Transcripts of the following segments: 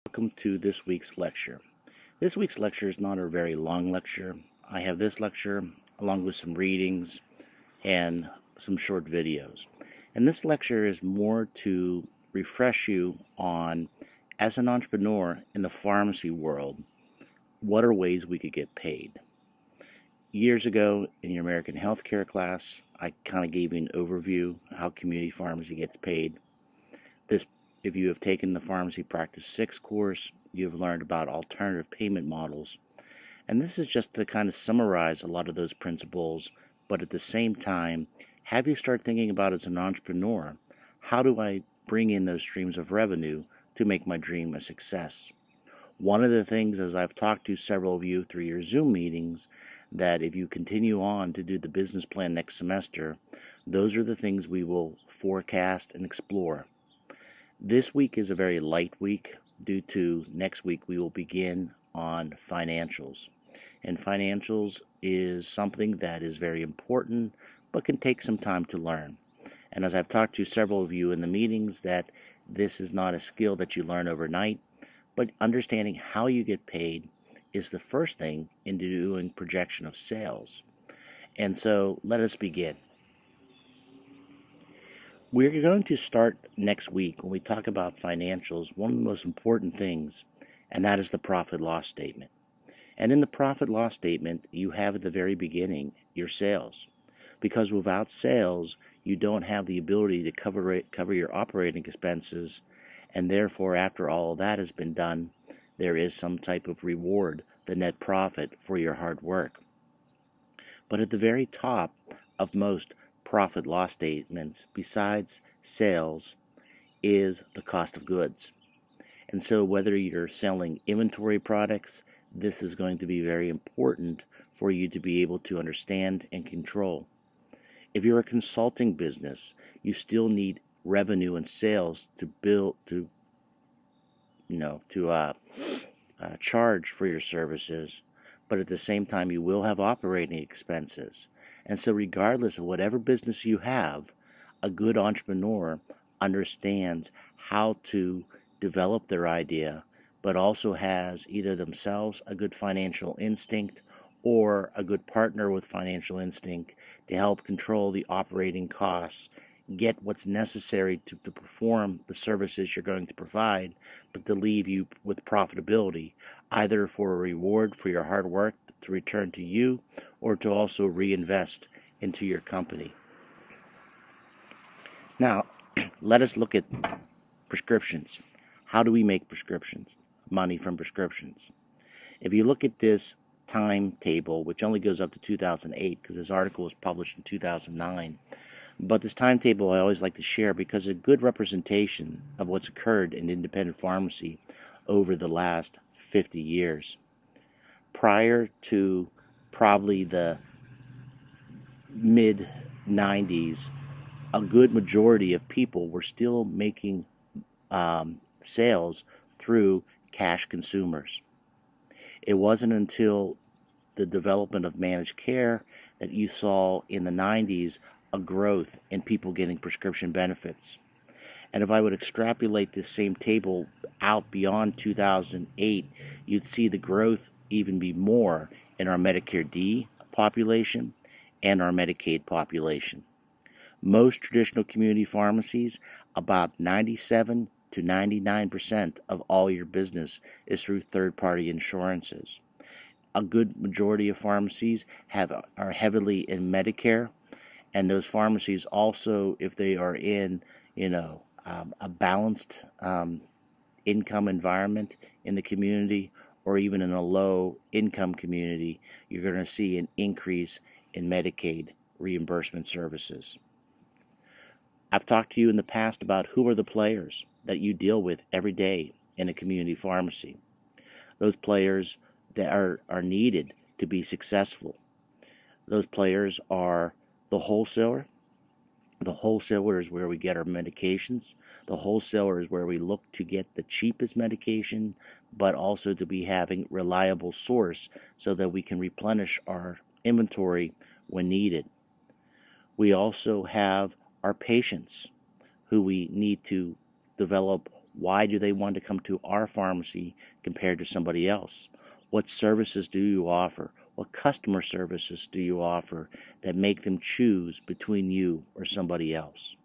Welcome to this week's lecture. This week's lecture is not a very long lecture. I have this lecture along with some readings and some short videos. And this lecture is more to refresh you on, as an entrepreneur in the pharmacy world, what are ways we could get paid. Years ago in your American healthcare class, I kind of gave you an overview of how community pharmacy gets paid. If you have taken the Pharmacy Practice 6 course, you have learned about alternative payment models. And this is just to kind of summarize a lot of those principles, but at the same time, have you start thinking about as an entrepreneur, how do I bring in those streams of revenue to make my dream a success? One of the things, as I've talked to several of you through your Zoom meetings, that if you continue on to do the business plan next semester, those are the things we will forecast and explore. This week is a very light week due to next week we will begin on financials. And financials is something that is very important but can take some time to learn. And as I've talked to several of you in the meetings, that this is not a skill that you learn overnight, but understanding how you get paid is the first thing into doing projection of sales. And so let us begin. We're going to start next week when we talk about financials, one of the most important things, and that is the profit loss statement. And in the profit loss statement, you have at the very beginning your sales. Because without sales, you don't have the ability to cover your operating expenses, and therefore, after all of that has been done, there is some type of reward, the net profit for your hard work. But at the very top of most profit loss statements, besides sales, is the cost of goods. And so whether you're selling inventory products, this is going to be very important for you to be able to understand and control. If you're a consulting business, you still need revenue and sales to charge for your services, but at the same time you will have operating expenses. And so regardless of whatever business you have, a good entrepreneur understands how to develop their idea, but also has either themselves a good financial instinct or a good partner with financial instinct to help control the operating costs, get what's necessary to perform the services you're going to provide, but to leave you with profitability, either for a reward for your hard work to return to you or to also reinvest into your company. Now, let us look at prescriptions. How do we make prescriptions? Money from prescriptions. If you look at this timetable, which only goes up to 2008 because this article was published in 2009, but this timetable I always like to share because it's a good representation of what's occurred in independent pharmacy over the last 50 years. Prior to probably the mid-90s, a good majority of people were still making sales through cash consumers. It wasn't until the development of managed care that you saw in the 90s a growth in people getting prescription benefits. And if I would extrapolate this same table out beyond 2008, you'd see the growth even be more in our Medicare D population and our Medicaid population. Most traditional community pharmacies, about 97 to 99% of all your business is through third-party insurances. A good majority of pharmacies are heavily in Medicare, and those pharmacies also, if they are in, a balanced income environment in the community, or even in a low income community, you're going to see an increase in Medicaid reimbursement services. I've talked to you in the past about who are the players that you deal with every day in a community pharmacy. Those players that are needed to be successful. Those players are the wholesaler. The wholesaler is where we get our medications. The wholesaler is where we look to get the cheapest medication, but also to be having reliable source so that we can replenish our inventory when needed. We also have our patients who we need to develop Why do they want to come to our pharmacy compared to somebody else? What services do you offer? What customer services do you offer that make them choose between you or somebody else?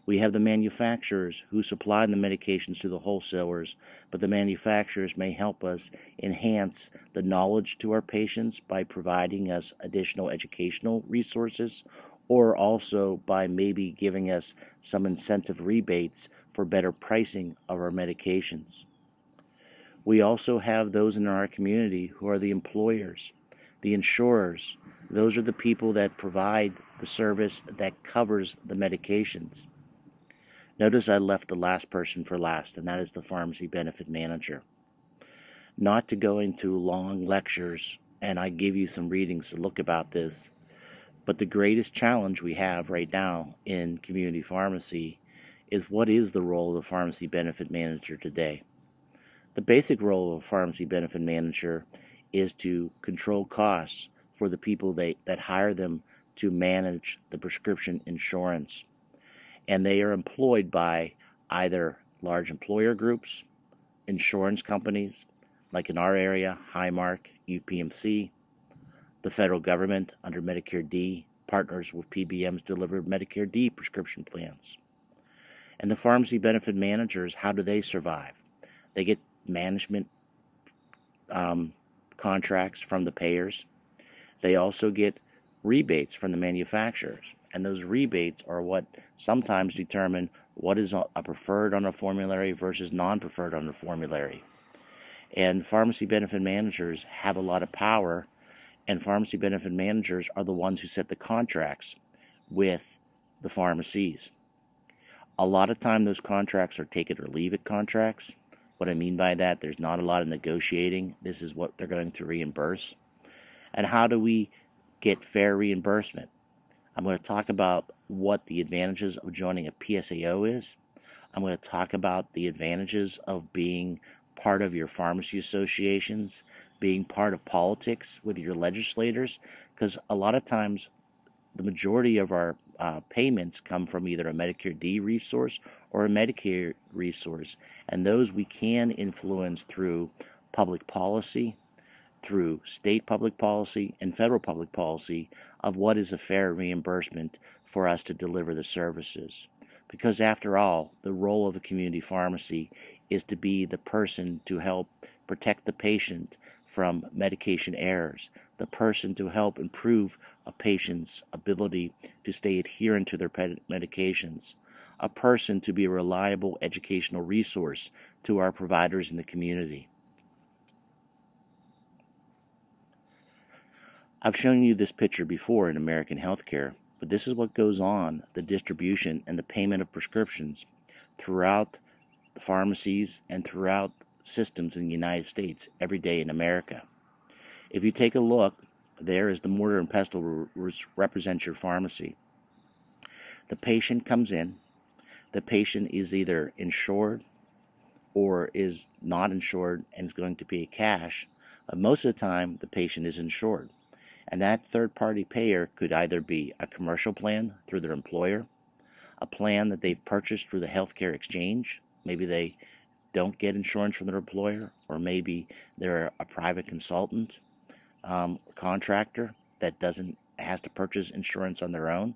We have the manufacturers who supply the medications to the wholesalers, but the manufacturers may help us enhance the knowledge to our patients by providing us additional educational resources, or also by maybe giving us some incentive rebates for better pricing of our medications. We also have those in our community who are the employers, the insurers. Those are the people that provide the service that covers the medications. Notice I left the last person for last, and that is the pharmacy benefit manager. Not to go into long lectures, and I give you some readings to look about this, but the greatest challenge we have right now in community pharmacy is, what is the role of the pharmacy benefit manager today? The basic role of a pharmacy benefit manager is to control costs for the people that hire them to manage the prescription insurance. And they are employed by either large employer groups, insurance companies, like in our area, Highmark, UPMC, the federal government under Medicare D, partners with PBMs to deliver Medicare D prescription plans. And the pharmacy benefit managers, how do they survive? They get management contracts from the payers. They also get rebates from the manufacturers, and those rebates are what sometimes determine what is a preferred on a formulary versus non-preferred on a formulary. And pharmacy benefit managers have a lot of power, and pharmacy benefit managers are the ones who set the contracts with the pharmacies. A lot of time those contracts are take it or leave it contracts. What I mean by that, there's not a lot of negotiating. This is what they're going to reimburse. And how do we get fair reimbursement? I'm going to talk about what the advantages of joining a PSAO is. I'm going to talk about the advantages of being part of your pharmacy associations, being part of politics with your legislators, because a lot of times the majority of our payments come from either a Medicare D resource or a Medicare resource, and those we can influence through public policy, through state public policy and federal public policy of what is a fair reimbursement for us to deliver the services. Because after all, the role of a community pharmacy is to be the person to help protect the patient from medication errors, the person to help improve a patient's ability to stay adherent to their medications, a person to be a reliable educational resource to our providers in the community. I've shown you this picture before in American healthcare, but this is what goes on, the distribution and the payment of prescriptions throughout the pharmacies and throughout systems in the United States every day in America. If you take a look, there is the mortar and pestle which represents your pharmacy. The patient comes in, the patient is either insured or is not insured and is going to pay cash, but most of the time the patient is insured. And that third-party payer could either be a commercial plan through their employer, a plan that they've purchased through the healthcare exchange. Maybe they don't get insurance from their employer, or maybe they're a private consultant, contractor that has to purchase insurance on their own.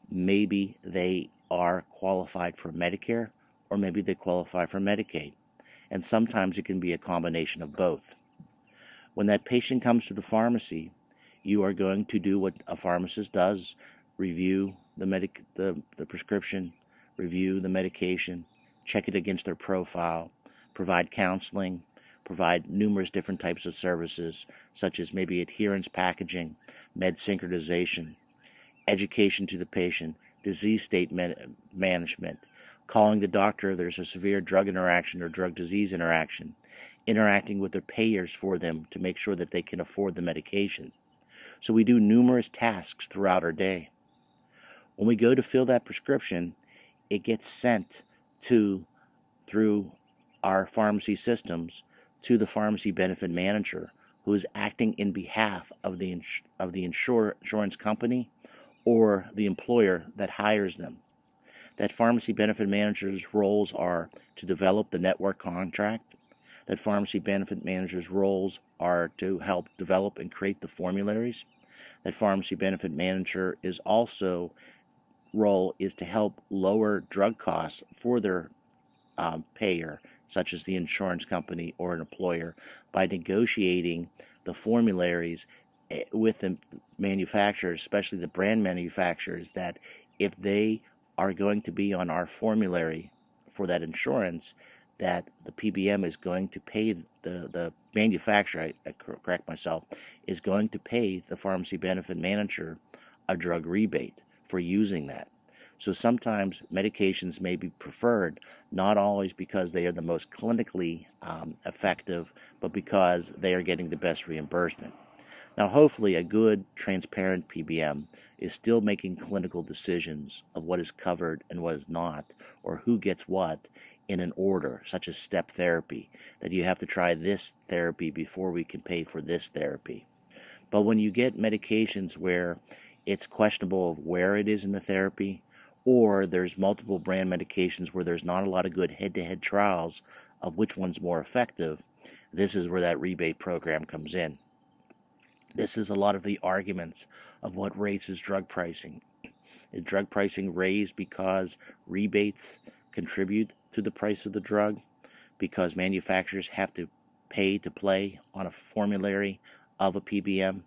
Maybe they are qualified for Medicare, or maybe they qualify for Medicaid. And sometimes it can be a combination of both. When that patient comes to the pharmacy, you are going to do what a pharmacist does: review the prescription, review the medication, check it against their profile, provide counseling, provide numerous different types of services, such as maybe adherence packaging, med synchronization, education to the patient, disease state management, calling the doctor if there's a severe drug interaction or drug disease interaction, interacting with their payers for them to make sure that they can afford the medication. So we do numerous tasks throughout our day. When we go to fill that prescription, it gets sent through our pharmacy systems to the pharmacy benefit manager, who is acting in behalf of the insurance company or the employer that hires them. that pharmacy benefit managers' roles are to develop the network contract, that pharmacy benefit managers' roles are to help develop and create the formularies, that pharmacy benefit manager is also role is to help lower drug costs for their payer, such as the insurance company or an employer, by negotiating the formularies with the manufacturers, especially the brand manufacturers, that if they are going to be on our formulary for that insurance, that the PBM is going to pay the manufacturer, I correct myself, is going to pay the pharmacy benefit manager a drug rebate for using that. So sometimes medications may be preferred, not always because they are the most clinically effective, but because they are getting the best reimbursement. Now, hopefully, a good, transparent PBM is still making clinical decisions of what is covered and what is not, or who gets what in an order, such as step therapy, that you have to try this therapy before we can pay for this therapy. But when you get medications where it's questionable of where it is in the therapy, or there's multiple brand medications where there's not a lot of good head-to-head trials of which one's more effective, this is where that rebate program comes in. This is a lot of the arguments of what raises drug pricing. Is drug pricing raised because rebates contribute to the price of the drug? Because manufacturers have to pay to play on a formulary of a PBM?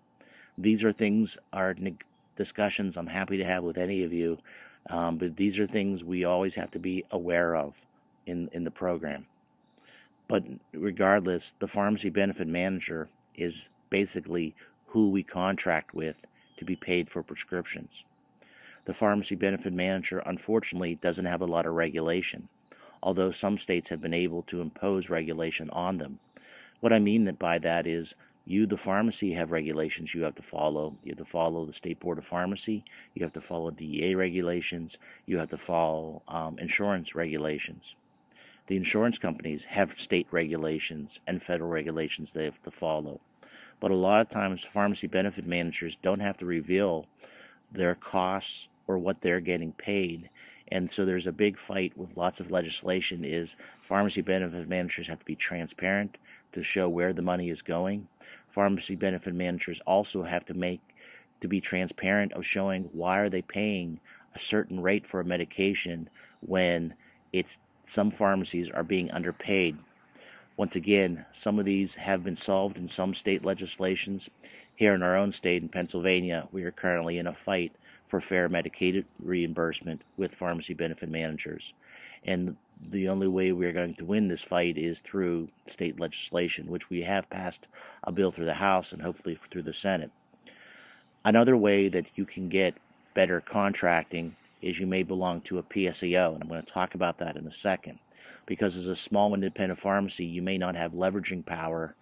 These are things, discussions I'm happy to have with any of you, but these are things we always have to be aware of in the program. But regardless, the pharmacy benefit manager is basically who we contract with to be paid for prescriptions. The pharmacy benefit manager, unfortunately, doesn't have a lot of regulation, although some states have been able to impose regulation on them. What I mean by that is you, the pharmacy, have regulations you have to follow. You have to follow the State Board of Pharmacy. You have to follow DEA regulations. You have to follow insurance regulations. The insurance companies have state regulations and federal regulations they have to follow. But a lot of times, pharmacy benefit managers don't have to reveal their costs or what they're getting paid. And so there's a big fight with lots of legislation is pharmacy benefit managers have to be transparent to show where the money is going. Pharmacy benefit managers also have to be transparent of showing why are they paying a certain rate for a medication when some pharmacies are being underpaid. Once again, some of these have been solved in some state legislations. Here in our own state, in Pennsylvania, we are currently in a fight for fair Medicaid reimbursement with pharmacy benefit managers. And the only way we're going to win this fight is through state legislation, which we have passed a bill through the House and hopefully through the Senate. Another way that you can get better contracting is you may belong to a PSAO, and I'm going to talk about that in a second. Because as a small independent pharmacy, you may not have leveraging power,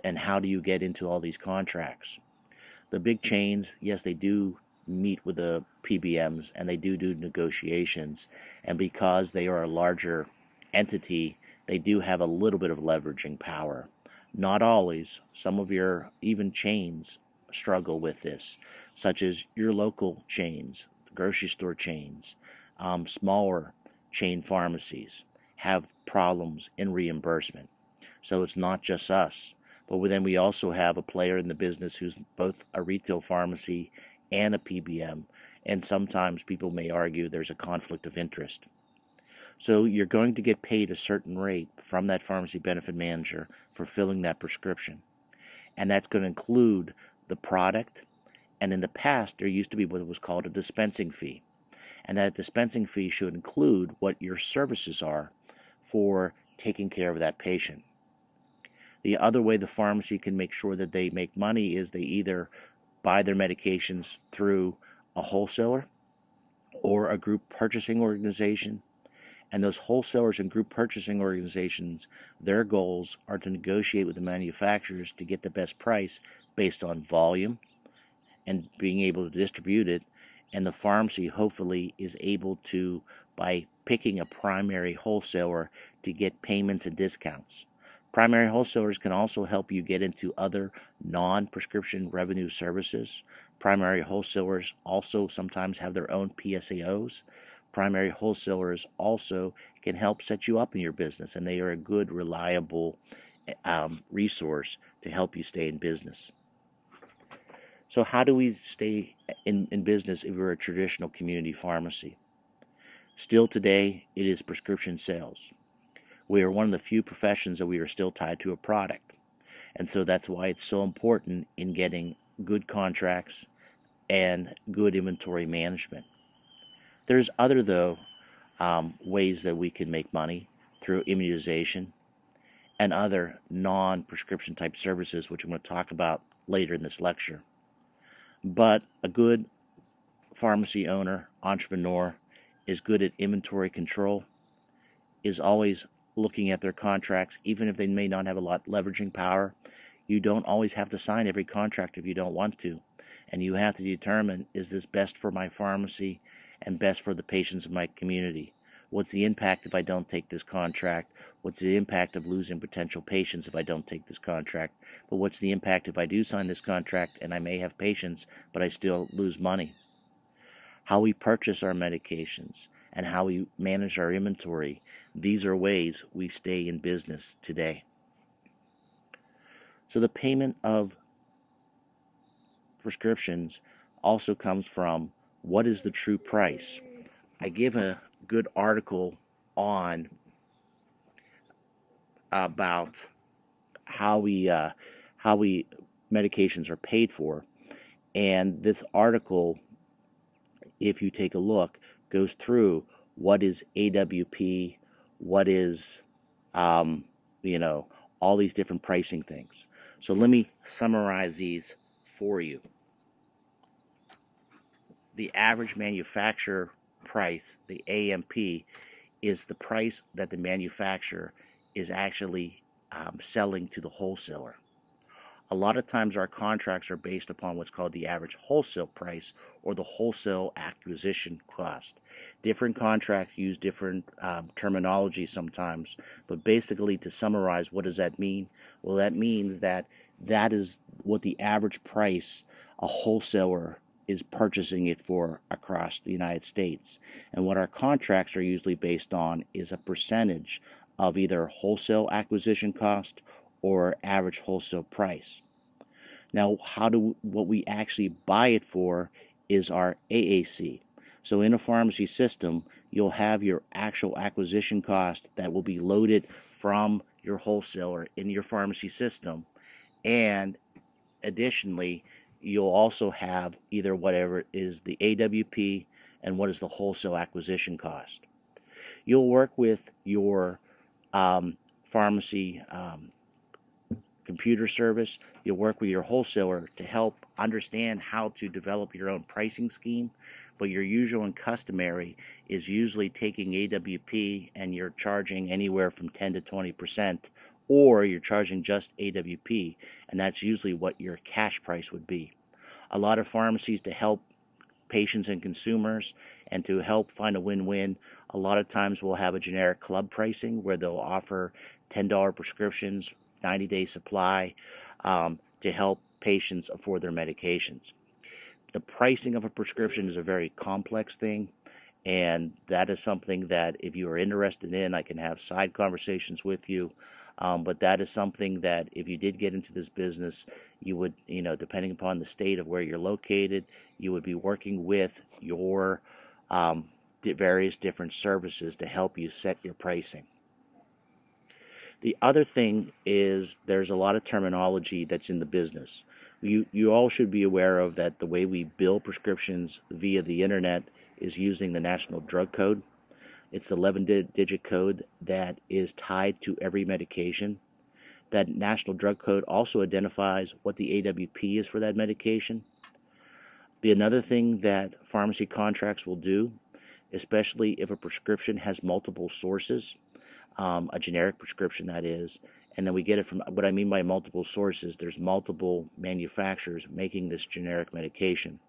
and how do you get into all these contracts? The big chains, yes, they do meet with the PBMs and they do negotiations, and because they are a larger entity, they do have a little bit of leveraging power. Not always. Some of your even chains struggle with this, such as your local chains, the grocery store chains, smaller chain pharmacies have problems in reimbursement. So it's not just us. But then we also have a player in the business who's both a retail pharmacy and a PBM, and sometimes people may argue there's a conflict of interest. So you're going to get paid a certain rate from that pharmacy benefit manager for filling that prescription. And that's going to include the product, and in the past there used to be what was called a dispensing fee. And that dispensing fee should include what your services are for taking care of that patient. The other way the pharmacy can make sure that they make money is they either buy their medications through a wholesaler or a group purchasing organization. And those wholesalers and group purchasing organizations, their goals are to negotiate with the manufacturers to get the best price based on volume and being able to distribute it. And the pharmacy hopefully is able to, by picking a primary wholesaler, to get payments and discounts. Primary wholesalers can also help you get into other non-prescription revenue services. Primary wholesalers also sometimes have their own PSAOs. primary wholesalers also can help set you up in your business, and they are a good, reliable resource to help you stay in business. So how do we stay in business if we're a traditional community pharmacy? Still today, it is prescription sales. We are one of the few professions that we are still tied to a product. And so that's why it's so important in getting good contracts and good inventory management. There's other, though, ways that we can make money through immunization and other non-prescription type services, which I'm going to talk about later in this lecture. But a good pharmacy owner, entrepreneur, is good at inventory control, is always looking at their contracts, even if they may not have a lot leveraging power. You don't always have to sign every contract if you don't want to. And you have to determine, is this best for my pharmacy and best for the patients of my community? What's the impact if I don't take this contract? What's the impact of losing potential patients if I don't take this contract? But what's the impact if I do sign this contract and I may have patients, but I still lose money? How we purchase our medications and how we manage our inventory, these are ways we stay in business today. So the payment of prescriptions also comes from what is the true price. I give a good article on about how we medications are paid for, and this article, if you take a look, goes through what is AWP, what is all these different pricing things. So let me summarize these for you. The average manufacturer price, the AMP, is the price that the manufacturer is actually selling to the wholesaler. A lot of times our contracts are based upon what's called the average wholesale price or the wholesale acquisition cost. Different contracts use different terminology sometimes, but basically, to summarize, what does that mean? Well, that means that is what the average price a wholesaler is purchasing it for across the United States. And what our contracts are usually based on is a percentage of either wholesale acquisition cost or average wholesale price. Now, what we actually buy it for is our AAC. So in a pharmacy system, you'll have your actual acquisition cost that will be loaded from your wholesaler in your pharmacy system. And additionally, you'll also have either whatever is the AWP and what is the wholesale acquisition cost. You'll work with your pharmacy computer service. You'll work with your wholesaler to help understand how to develop your own pricing scheme. But your usual and customary is usually taking AWP and you're charging anywhere from 10 to 20%, or you're charging just AWP, and that's usually what your cash price would be. A lot of pharmacies, to help patients and consumers and to help find a win-win, a lot of times will have a generic club pricing where they'll offer $10 prescriptions, 90-day supply, to help patients afford their medications. The pricing of a prescription is a very complex thing, and that is something that if you are interested in, I can have side conversations with you. But that is something that if you did get into this business, you would, depending upon the state of where you're located, you would be working with your various different services to help you set your pricing. The other thing is there's a lot of terminology that's in the business. You all should be aware of that the way we bill prescriptions via the internet is using the National Drug Code. It's the 11-digit code that is tied to every medication. That National Drug Code also identifies what the AWP is for that medication. Another thing that pharmacy contracts will do, especially if a prescription has multiple sources, a generic prescription that is, and then we get it from, what I mean by multiple sources, there's multiple manufacturers making this generic medication.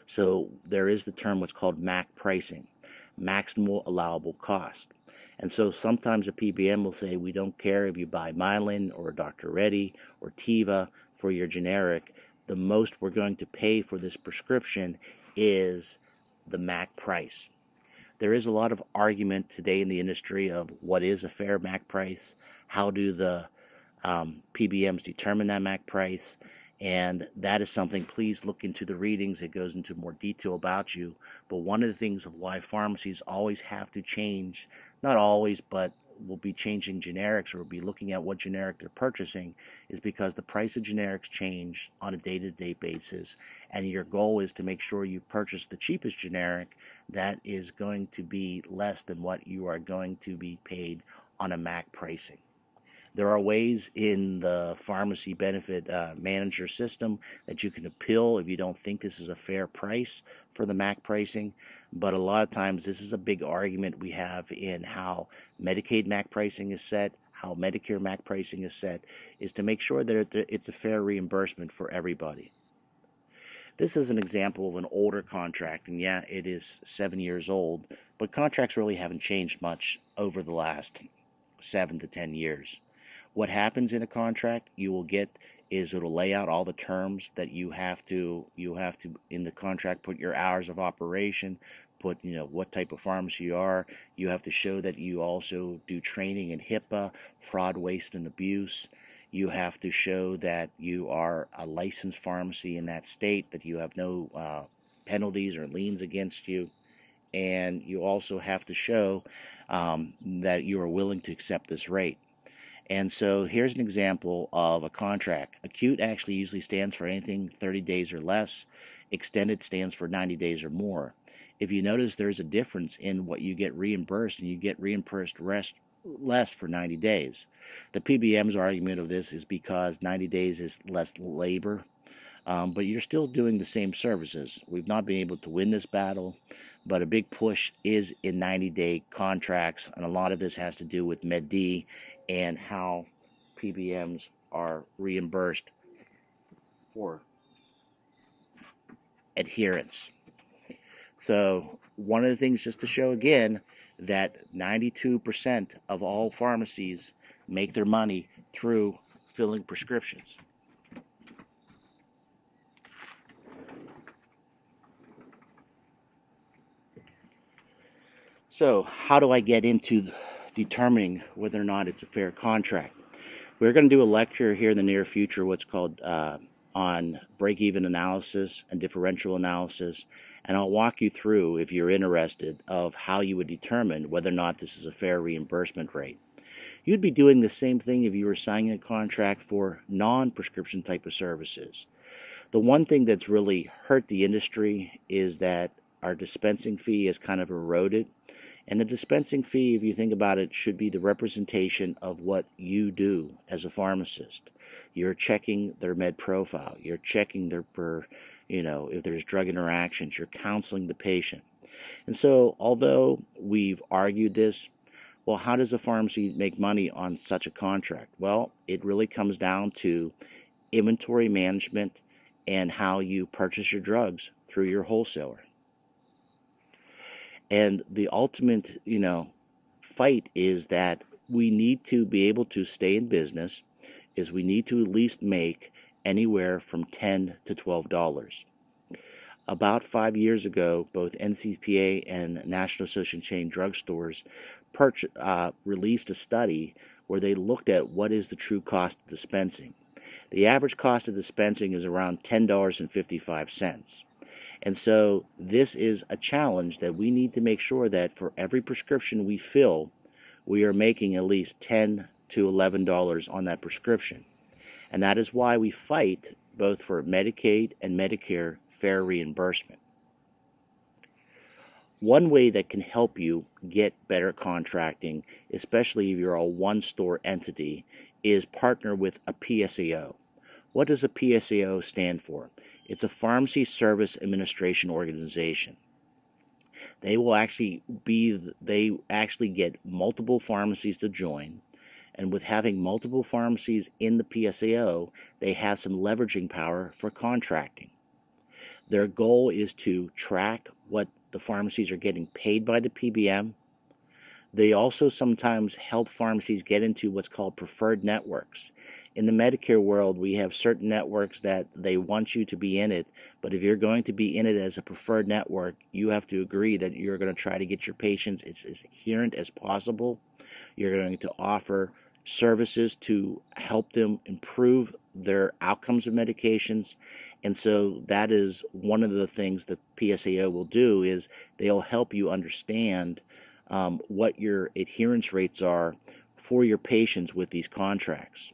So there is the term what's called MAC pricing, maximal allowable cost. And so sometimes a PBM will say, we don't care if you buy Mylan or Dr. Reddy or Teva for your generic, the most we're going to pay for this prescription is the MAC price. There is a lot of argument today in the industry of what is a fair MAC price, how do the PBMs determine that MAC price, and that is something, please look into the readings. It goes into more detail about you. But one of the things of why pharmacies always have to change, not always, but will be changing generics or will be looking at what generic they're purchasing, is because the price of generics change on a day-to-day basis, and your goal is to make sure you purchase the cheapest generic that is going to be less than what you are going to be paid on a MAC pricing. There are ways in the pharmacy benefit manager system that you can appeal if you don't think this is a fair price for the MAC pricing. But a lot of times this is a big argument we have in how Medicaid MAC pricing is set, how Medicare MAC pricing is set, is to make sure that it's a fair reimbursement for everybody. This is an example of an older contract, and yeah, it is 7 years old, but contracts really haven't changed much over the last 7 to 10 years. What happens in a contract you will get is it'll lay out all the terms that you have to in the contract put your hours of operation, put what type of pharmacy you are. You have to show that you also do training in HIPAA, fraud, waste, and abuse. You have to show that you are a licensed pharmacy in that state, that you have no penalties or liens against you, and you also have to show that you are willing to accept this rate. And so here's an example of a contract. Acute actually usually stands for anything 30 days or less. Extended stands for 90 days or more. If you notice, there's a difference in what you get reimbursed, and you get reimbursed less for 90 days. The PBM's argument of this is because 90 days is less labor, but you're still doing the same services. We've not been able to win this battle, but a big push is in 90-day contracts, and a lot of this has to do with Med D and how PBMs are reimbursed for adherence. So one of the things, just to show again, that 92% of all pharmacies make their money through filling prescriptions. So how do I get into determining whether or not it's a fair contract? We're going to do a lecture here in the near future, what's called on break-even analysis and differential analysis, and I'll walk you through, if you're interested, of how you would determine whether or not this is a fair reimbursement rate. You'd be doing the same thing if you were signing a contract for non-prescription type of services. The one thing that's really hurt the industry is that our dispensing fee has kind of eroded. And the dispensing fee, if you think about it, should be the representation of what you do as a pharmacist. You're checking their med profile. You're checking their if there's drug interactions. You're counseling the patient. And so, although we've argued this, well, how does a pharmacy make money on such a contract? Well, it really comes down to inventory management and how you purchase your drugs through your wholesaler. And the ultimate, fight is that we need to be able to stay in business, is we need to at least make anywhere from $10 to $12. About 5 years ago, both NCPA and National Association of Chain Drugstores released a study where they looked at what is the true cost of dispensing. The average cost of dispensing is around $10.55. And so this is a challenge that we need to make sure that for every prescription we fill, we are making at least $10 to $11 on that prescription. And that is why we fight both for Medicaid and Medicare fair reimbursement. One way that can help you get better contracting, especially if you're a one-store entity, is partner with a PSAO. What does a PSAO stand for? It's a Pharmacy Service Administration organization. They actually get multiple pharmacies to join, and with having multiple pharmacies in the PSAO, they have some leveraging power for contracting. Their goal is to track what the pharmacies are getting paid by the PBM. They also sometimes help pharmacies get into what's called preferred networks. in the Medicare world, we have certain networks that they want you to be in it, but if you're going to be in it as a preferred network, you have to agree that you're going to try to get your patients as adherent as possible. You're going to offer services to help them improve their outcomes of medications. And so that is one of the things that PSAO will do is they'll help you understand what your adherence rates are for your patients with these contracts.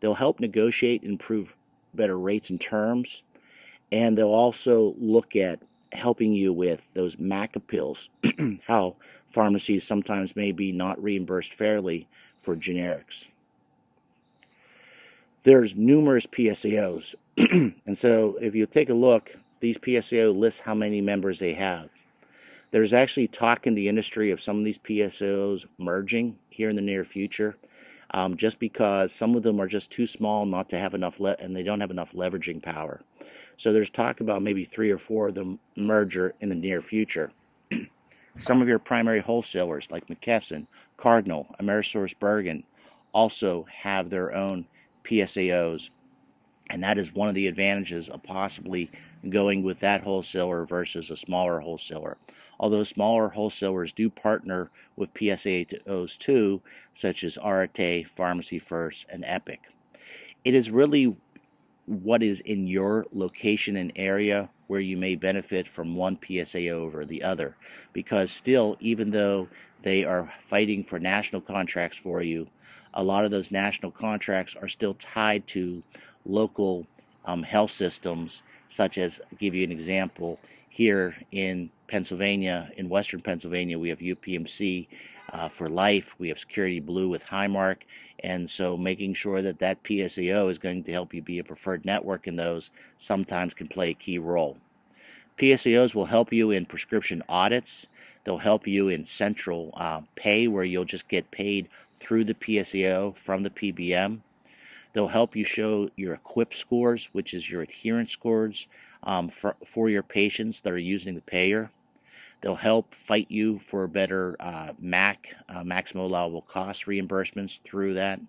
They'll help negotiate and improve better rates and terms, and they'll also look at helping you with those MAC appeals, how pharmacies sometimes may be not reimbursed fairly for generics. There's numerous PSAOs, and so if you take a look, these PSAO lists how many members they have. There's actually talk in the industry of some of these PSAOs merging here in the near future, just because some of them are just too small not to have enough, and they don't have enough leveraging power. So there's talk about maybe 3 or 4 of them merger in the near future. Some of your primary wholesalers like McKesson, Cardinal, AmerisourceBergen also have their own PSAOs, and that is one of the advantages of possibly going with that wholesaler versus a smaller wholesaler. Although smaller wholesalers do partner with PSAOs too, such as Arate, Pharmacy First, and Epic. It is really what is in your location and area where you may benefit from one PSAO over the other, because still, even though they are fighting for national contracts for you, a lot of those national contracts are still tied to local health systems, such as, I'll give you an example, here in Pennsylvania, in Western Pennsylvania, we have UPMC for life, we have Security Blue with Highmark, and so making sure that that PSAO is going to help you be a preferred network in those sometimes can play a key role. PSAOs will help you in prescription audits. They'll help you in central pay, where you'll just get paid through the PSAO from the PBM. They'll help you show your EQUIP scores, which is your adherence scores for your patients that are using the payer. They'll help fight you for better MAC, maximum allowable cost reimbursements through that.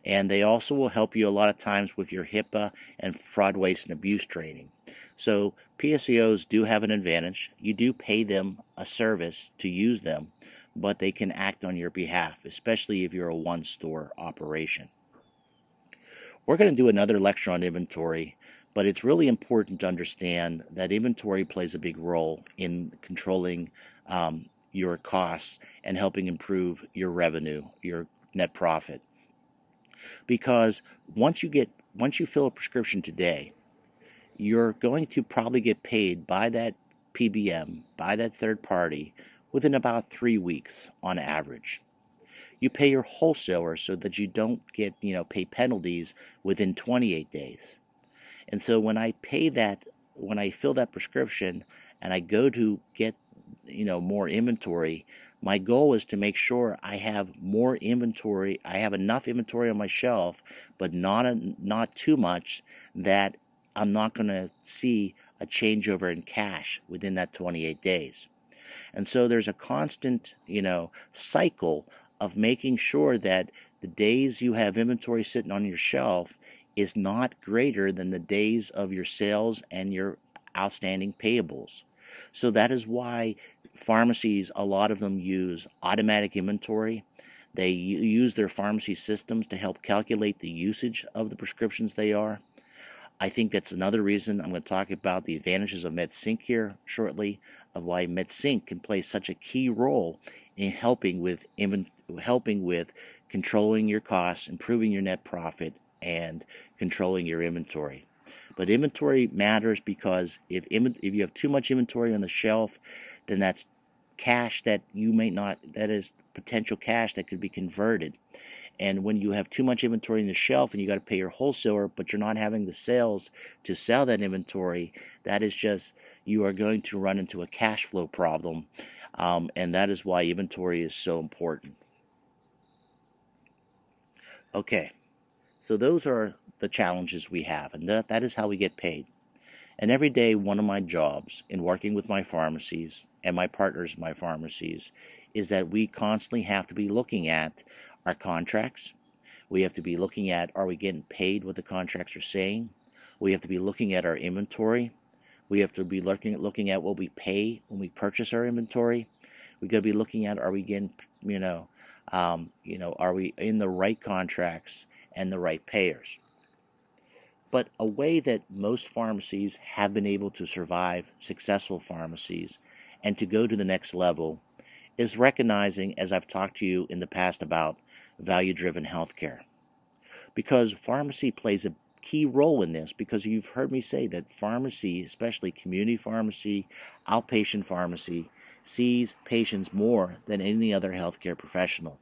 And they also will help you a lot of times with your HIPAA and fraud, waste, and abuse training. So PSAOs do have an advantage. You do pay them a service to use them, but they can act on your behalf, especially if you're a one-store operation. We're going to do another lecture on inventory, but it's really important to understand that inventory plays a big role in controlling your costs and helping improve your revenue, your net profit. Because once you fill a prescription today, you're going to probably get paid by that PBM, by that third party, within about 3 weeks on average. You pay your wholesaler so that you don't get, pay penalties within 28 days. And so when I fill that prescription and I go to get, more inventory, my goal is to make sure I have more inventory, I have enough inventory on my shelf, but not too much that I'm not going to see a changeover in cash within that 28 days. And so there's a constant, cycle of making sure that the days you have inventory sitting on your shelf is not greater than the days of your sales and your outstanding payables. So that is why pharmacies, a lot of them use automatic inventory. They use their pharmacy systems to help calculate the usage of the prescriptions they are. I think that's another reason I'm going to talk about the advantages of MedSync here shortly, of why MedSync can play such a key role in helping with controlling your costs, improving your net profit, and controlling your inventory. But inventory matters because if you have too much inventory on the shelf, then that's cash that that is potential cash that could be converted. And when you have too much inventory in the shelf and you got to pay your wholesaler, but you're not having the sales to sell that inventory, that is just, you are going to run into a cash flow problem. And that is why inventory is so important. Okay, so those are the challenges we have, and that is how we get paid. And every day, one of my jobs in working with my pharmacies and my partners in my pharmacies is that we constantly have to be looking at our contracts. We have to be looking at, are we getting paid what the contracts are saying? We have to be looking at our inventory. We have to be looking at what we pay when we purchase our inventory. We got to be looking at, are we getting, are we in the right contracts and the right payers? But a way that most pharmacies have been able to survive, successful pharmacies, and to go to the next level is recognizing, as I've talked to you in the past about value-driven healthcare. Because pharmacy plays a key role in this, because you've heard me say that pharmacy, especially community pharmacy, outpatient pharmacy, sees patients more than any other healthcare professional.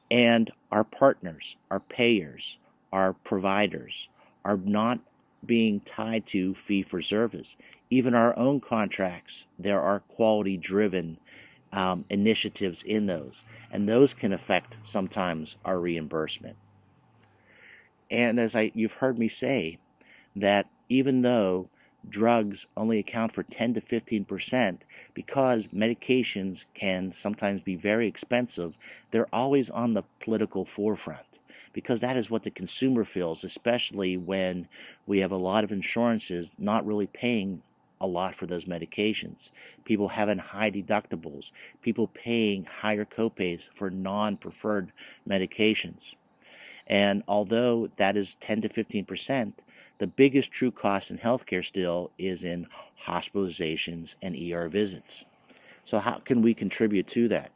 And our partners, our payers, our providers are not being tied to fee-for-service. Even our own contracts, there are quality-driven initiatives in those, and those can affect sometimes our reimbursement. And as you've heard me say, that even though drugs only account for 10 to 15%, because medications can sometimes be very expensive, they're always on the political forefront, because that is what the consumer feels, especially when we have a lot of insurances not really paying a lot for those medications. People having high deductibles, people paying higher copays for non-preferred medications. And although that is 10 to 15%, the biggest true cost in healthcare still is in hospitalizations and ER visits. So how can we contribute to that?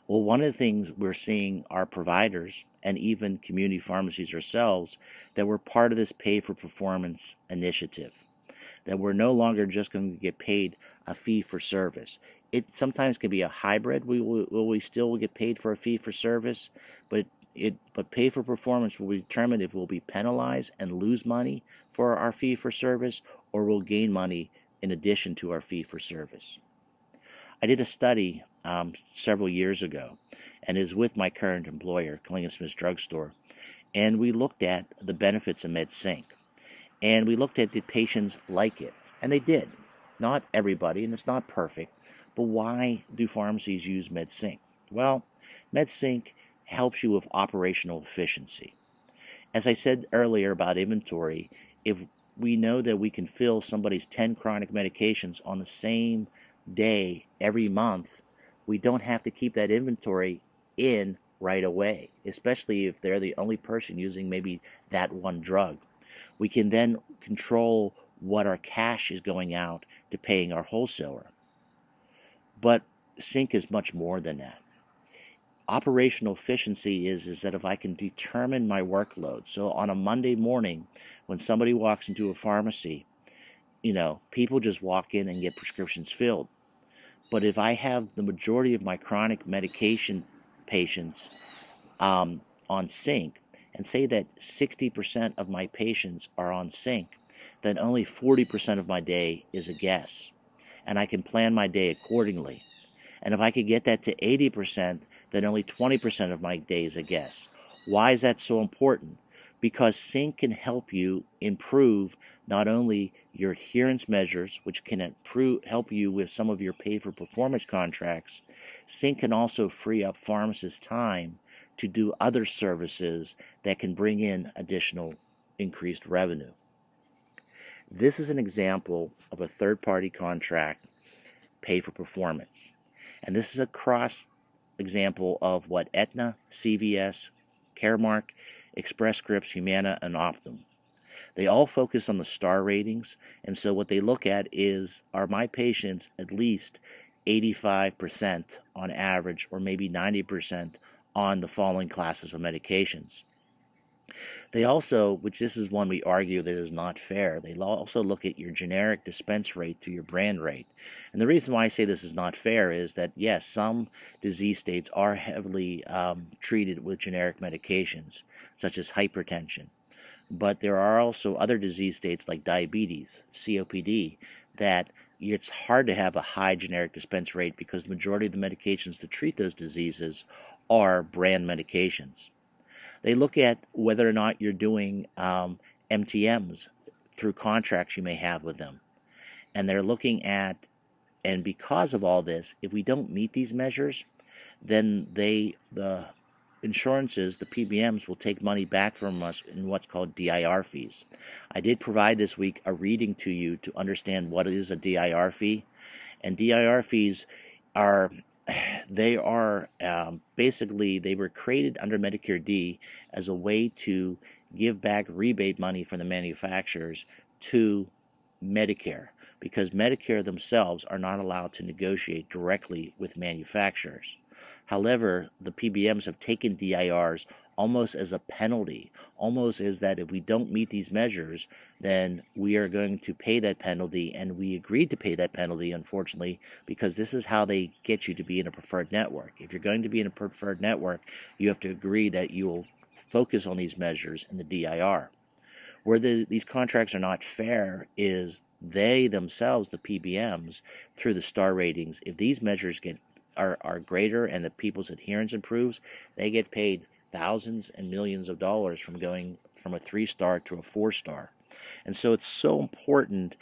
Well, one of the things we're seeing our providers and even community pharmacies ourselves, that we're part of this pay for performance initiative, that we're no longer just going to get paid a fee for service. It sometimes can be a hybrid. We still get paid for a fee for service, but pay for performance will determine if we'll be penalized and lose money for our fee for service, or we'll gain money in addition to our fee for service. I did a study several years ago, and it was with my current employer, Kling & Smith's Drugstore, and we looked at the benefits of MedSync, and we looked at did patients like it, and they did. Not everybody, and it's not perfect, but why do pharmacies use MedSync? Well, MedSync helps you with operational efficiency. As I said earlier about inventory, if we know that we can fill somebody's 10 chronic medications on the same day every month, we don't have to keep that inventory in right away, especially if they're the only person using maybe that one drug. We can then control what our cash is going out to paying our wholesaler. But sync is much more than that. Operational efficiency is that if I can determine my workload. So on a Monday morning, when somebody walks into a pharmacy, people just walk in and get prescriptions filled. But if I have the majority of my chronic medication patients on sync, and say that 60% of my patients are on sync, then only 40% of my day is a guess. And I can plan my day accordingly. And if I could get that to 80%, then only 20% of my day is a guess. Why is that so important? Because sync can help you improve not only your adherence measures, which can help you with some of your pay-for-performance contracts. Sync can also free up pharmacists' time to do other services that can bring in additional increased revenue. This is an example of a third-party contract pay-for-performance. And this is a cross example of what Aetna, CVS, Caremark, Express Scripts, Humana, and Optum. They all focus on the star ratings, and so what they look at is, are my patients at least 85% on average, or maybe 90% on the following classes of medications. They also, which this is one we argue that is not fair, they also look at your generic dispense rate to your brand rate. And the reason why I say this is not fair is that, yes, some disease states are heavily treated with generic medications, such as hypertension. But there are also other disease states like diabetes, COPD, that it's hard to have a high generic dispense rate because the majority of the medications to treat those diseases are brand medications. They look at whether or not you're doing MTMs through contracts you may have with them. And they're looking at, because of all this, if we don't meet these measures, then the insurances, the PBMs, will take money back from us in what's called DIR fees. I did provide this week a reading to you to understand what is a DIR fee. And DIR fees are basically, they were created under Medicare D as a way to give back rebate money from the manufacturers to Medicare, because Medicare themselves are not allowed to negotiate directly with manufacturers. However, the PBMs have taken DIRs almost as a penalty, almost as that if we don't meet these measures, then we are going to pay that penalty, and we agreed to pay that penalty, unfortunately, because this is how they get you to be in a preferred network. If you're going to be in a preferred network, you have to agree that you will focus on these measures in the DIR. Where these contracts are not fair is they themselves, the PBMs, through the star ratings, if these measures are greater and the people's adherence improves, they get paid thousands and millions of dollars from going from a 3-star to a 4-star. And so it's so important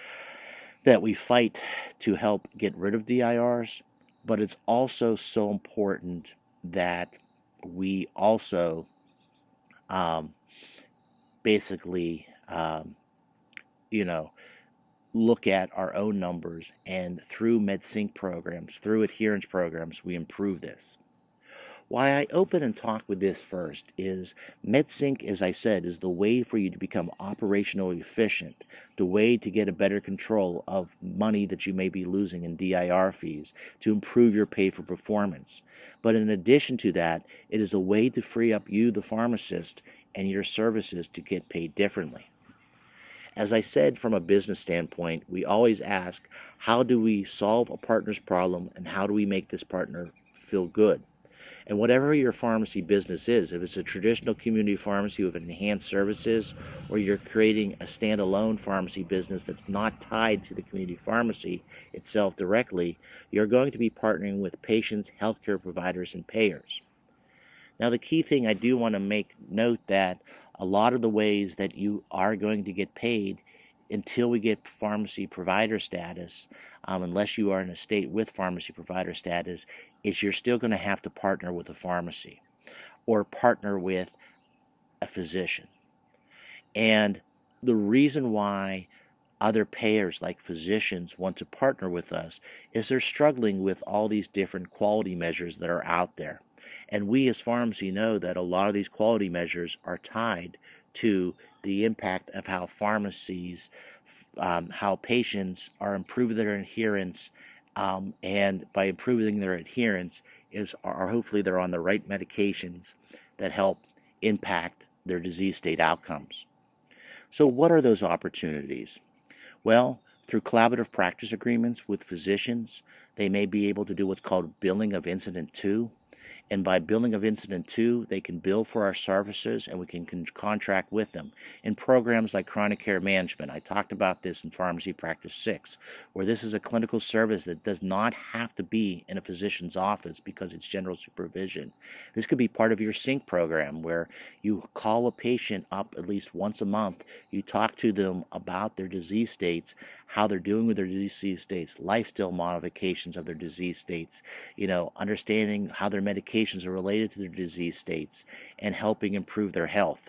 that we fight to help get rid of DIRs, but it's also so important that we also basically look at our own numbers, and through MedSync programs, through adherence programs, we improve this. Why I open and talk with this first is MedSync, as I said, is the way for you to become operationally efficient, the way to get a better control of money that you may be losing in DIR fees, to improve your pay for performance. But in addition to that, it is a way to free up you, the pharmacist, and your services to get paid differently. As I said, from a business standpoint, we always ask, how do we solve a partner's problem, and how do we make this partner feel good? And whatever your pharmacy business is, if it's a traditional community pharmacy with enhanced services, or you're creating a standalone pharmacy business that's not tied to the community pharmacy itself directly, you're going to be partnering with patients, healthcare providers, and payers. Now, the key thing I do want to make note that a lot of the ways that you are going to get paid until we get pharmacy provider status, unless you are in a state with pharmacy provider status, is you're still going to have to partner with a pharmacy or partner with a physician. And the reason why other payers like physicians want to partner with us is they're struggling with all these different quality measures that are out there. And we as pharmacy know that a lot of these quality measures are tied to the impact of how pharmacies, how patients are improving their adherence, and by improving their adherence are hopefully they're on the right medications that help impact their disease state outcomes. So what are those opportunities? Well, through collaborative practice agreements with physicians, they may be able to do what's called billing of incident 2. And by billing of incident 2, they can bill for our services, and we can contract with them in programs like chronic care management. I talked about this in Pharmacy Practice 6, where this is a clinical service that does not have to be in a physician's office because it's general supervision. This could be part of your sync program, where you call a patient up at least once a month. You talk to them about their disease states, how they're doing with their disease states, lifestyle modifications of their disease states, understanding how their medications are related to their disease states, and helping improve their health.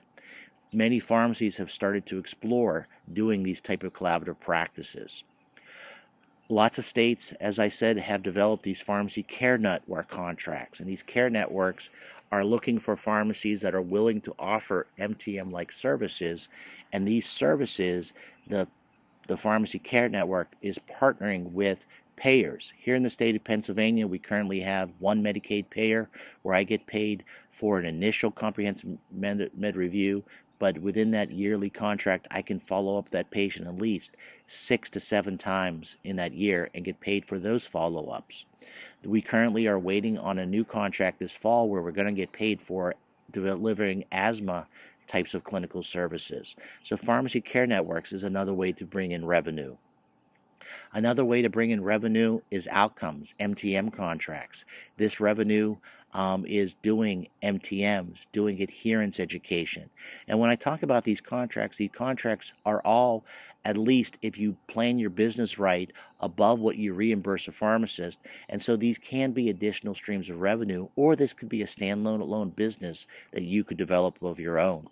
Many pharmacies have started to explore doing these type of collaborative practices. Lots of states, as I said, have developed these pharmacy care network contracts, and these care networks are looking for pharmacies that are willing to offer MTM-like services, and these services, the Pharmacy Care Network is partnering with payers. Here in the state of Pennsylvania, we currently have one Medicaid payer where I get paid for an initial comprehensive med review, but within that yearly contract, I can follow up that patient at least 6 to 7 times in that year and get paid for those follow-ups. We currently are waiting on a new contract this fall where we're going to get paid for delivering asthma types of clinical services. So Pharmacy Care Networks is another way to bring in revenue. Another way to bring in revenue is outcomes, MTM contracts. This revenue is doing MTMs, doing adherence education. And when I talk about these contracts are all at least if you plan your business right, above what you reimburse a pharmacist. And so these can be additional streams of revenue, or this could be a standalone business that you could develop of your own.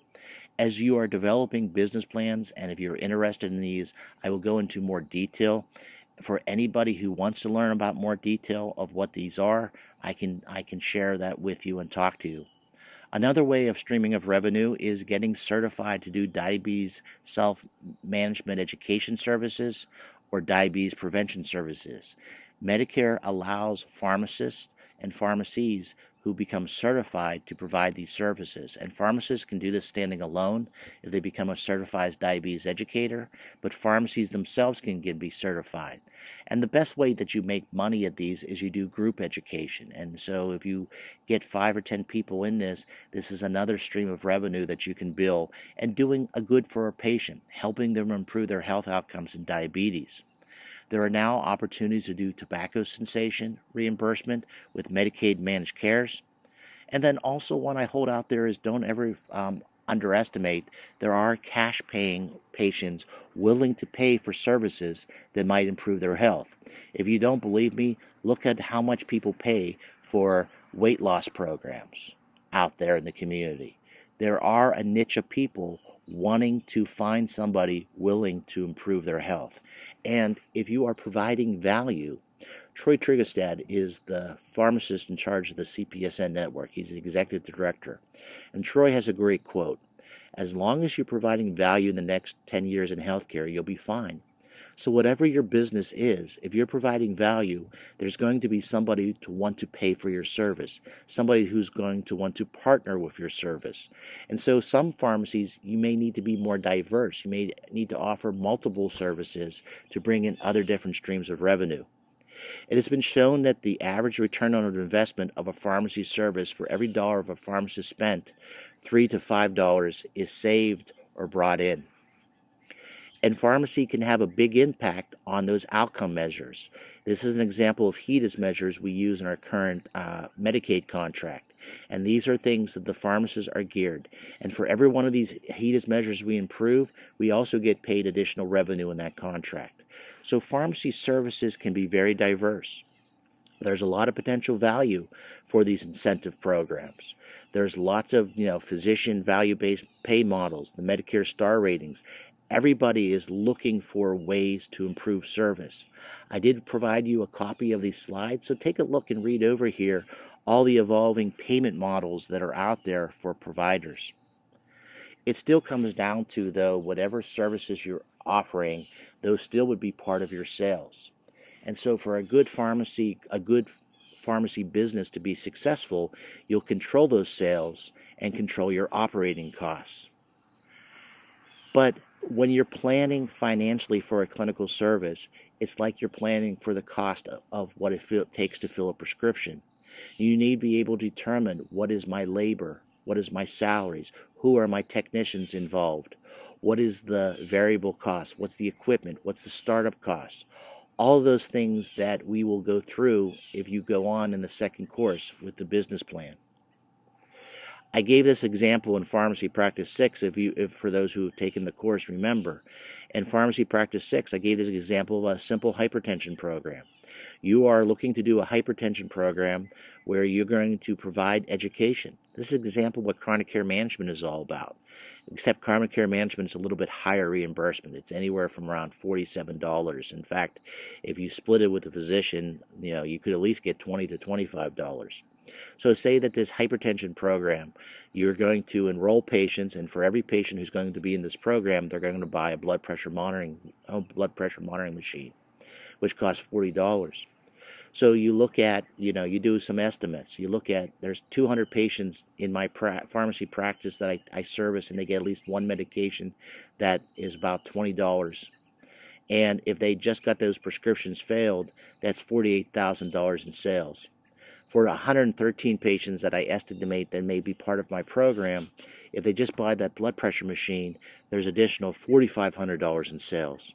As you are developing business plans, and if you're interested in these, I will go into more detail. For anybody who wants to learn about more detail of what these are, I can share that with you and talk to you. Another way of streaming of revenue is getting certified to do diabetes self-management education services or diabetes prevention services. Medicare allows pharmacists and pharmacies who become certified to provide these services. And pharmacists can do this standing alone if they become a certified diabetes educator, but pharmacies themselves can be certified. And the best way that you make money at these is you do group education. And so if you get 5 or 10 people in this, this is another stream of revenue that you can bill, and doing a good for a patient, helping them improve their health outcomes in diabetes. There are now opportunities to do tobacco cessation reimbursement with Medicaid managed cares. And then also one I hold out there is don't ever underestimate there are cash paying patients willing to pay for services that might improve their health. If you don't believe me, look at how much people pay for weight loss programs out there in the community. There are a niche of people wanting to find somebody willing to improve their health. And if you are providing value, Troy Trigestad is the pharmacist in charge of the CPSN network. He's the executive director. And Troy has a great quote: as long as you're providing value in the next 10 years in healthcare, you'll be fine. So whatever your business is, if you're providing value, there's going to be somebody to want to pay for your service, somebody who's going to want to partner with your service. And so some pharmacies, you may need to be more diverse. You may need to offer multiple services to bring in other different streams of revenue. It has been shown that the average return on investment of a pharmacy service for every dollar of a pharmacist spent, $3 to $5 is saved or brought in. And pharmacy can have a big impact on those outcome measures. This is an example of HEDIS measures we use in our current Medicaid contract. And these are things that the pharmacists are geared. And for every one of these HEDIS measures we improve, we also get paid additional revenue in that contract. So pharmacy services can be very diverse. There's a lot of potential value for these incentive programs. There's lots of, physician value-based pay models, the Medicare star ratings. Everybody is looking for ways to improve service. I did provide you a copy of these slides, so take a look and read over here all the evolving payment models that are out there for providers. It still comes down to, though, whatever services you're offering, those still would be part of your sales. And so for a good pharmacy business to be successful, you'll control those sales and control your operating costs. But when you're planning financially for a clinical service, it's like you're planning for the cost of what it takes to fill a prescription. You need to be able to determine what is my labor, what is my salaries, who are my technicians involved, what is the variable cost, what's the equipment, what's the startup cost. All of those things that we will go through if you go on in the second course with the business plan. I gave this example in Pharmacy Practice 6, if for those who have taken the course remember. In Pharmacy Practice 6, I gave this example of a simple hypertension program. You are looking to do a hypertension program where you're going to provide education. This is an example of what chronic care management is all about. Except chronic care management is a little bit higher reimbursement. It's anywhere from around $47. In fact, if you split it with a physician, you could at least get $20 to $25. So say that this hypertension program, you're going to enroll patients, and for every patient who's going to be in this program, they're going to buy a blood pressure monitoring machine, which costs $40. So you look at, you do some estimates. You look at, there's 200 patients in my pharmacy practice that I service, and they get at least one medication that is about $20. And if they just got those prescriptions failed, that's $48,000 in sales. For 113 patients that I estimate that may be part of my program, if they just buy that blood pressure machine, there's additional $4,500 in sales.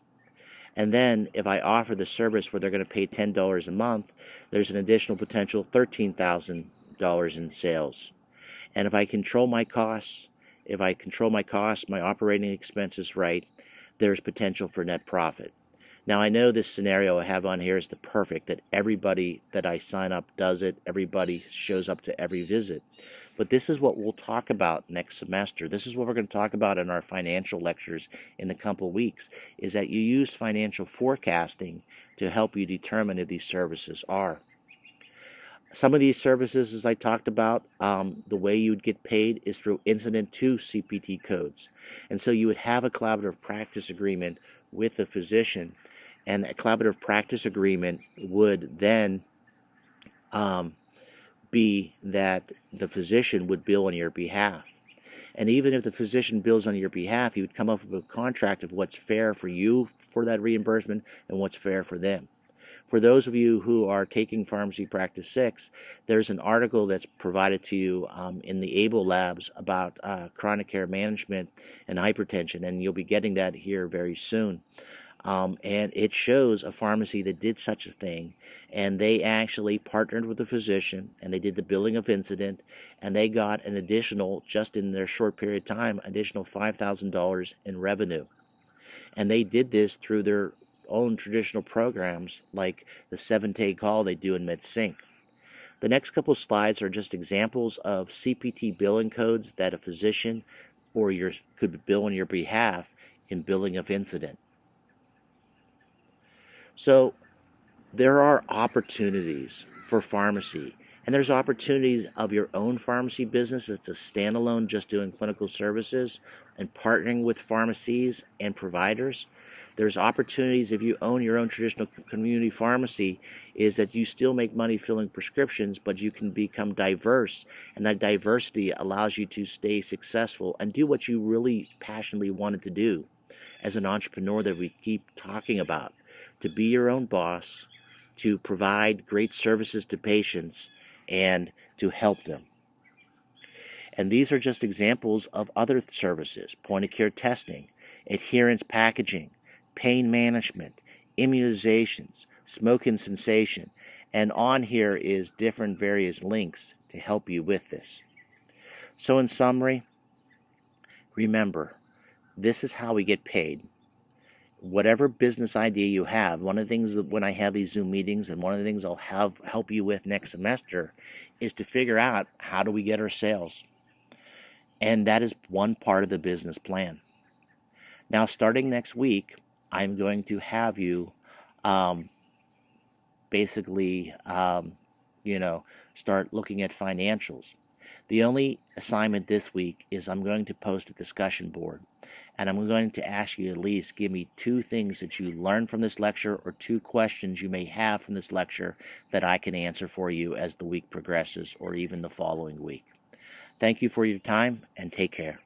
And then if I offer the service where they're going to pay $10 a month, there's an additional potential $13,000 in sales. And if I control my costs, my operating expenses right, there's potential for net profit. Now, I know this scenario I have on here is the perfect, that everybody that I sign up does it, everybody shows up to every visit. But this is what we'll talk about next semester. This is what we're going to talk about in our financial lectures in a couple weeks, is that you use financial forecasting to help you determine if these services are. Some of these services, as I talked about, the way you would get paid is through incident to CPT codes. And so you would have a collaborative practice agreement with the physician, and that collaborative practice agreement would then be that the physician would bill on your behalf. And even if the physician bills on your behalf, you would come up with a contract of what's fair for you for that reimbursement and what's fair for them. For those of you who are taking Pharmacy Practice 6, there's an article that's provided to you in the ABLE labs about chronic care management and hypertension, and you'll be getting that here very soon. And it shows a pharmacy that did such a thing, and they actually partnered with the physician, and they did the billing of incident, and they got an additional, just in their short period of time, additional $5,000 in revenue. And they did this through their own traditional programs like the 7-day call they do in MedSync. The next couple slides are just examples of CPT billing codes that a physician could bill on your behalf in billing of incident. So there are opportunities for pharmacy, and there's opportunities of your own pharmacy business that's a standalone, just doing clinical services and partnering with pharmacies and providers. There's opportunities if you own your own traditional community pharmacy, is that you still make money filling prescriptions, but you can become diverse, and that diversity allows you to stay successful and do what you really passionately wanted to do as an entrepreneur that we keep talking about, to be your own boss, to provide great services to patients, and to help them. And these are just examples of other services: point-of-care testing, adherence packaging, pain management, immunizations, smoke and cessation, and on here is different various links to help you with this. So in summary, remember, this is how we get paid. Whatever business idea you have, one of the things that when I have these Zoom meetings, and one of the things I'll help you with next semester, is to figure out how do we get our sales. And that is one part of the business plan. Now, starting next week, I'm going to have you basically, start looking at financials. The only assignment this week is I'm going to post a discussion board. And I'm going to ask you at least give me 2 things that you learned from this lecture, or 2 questions you may have from this lecture that I can answer for you as the week progresses, or even the following week. Thank you for your time, and take care.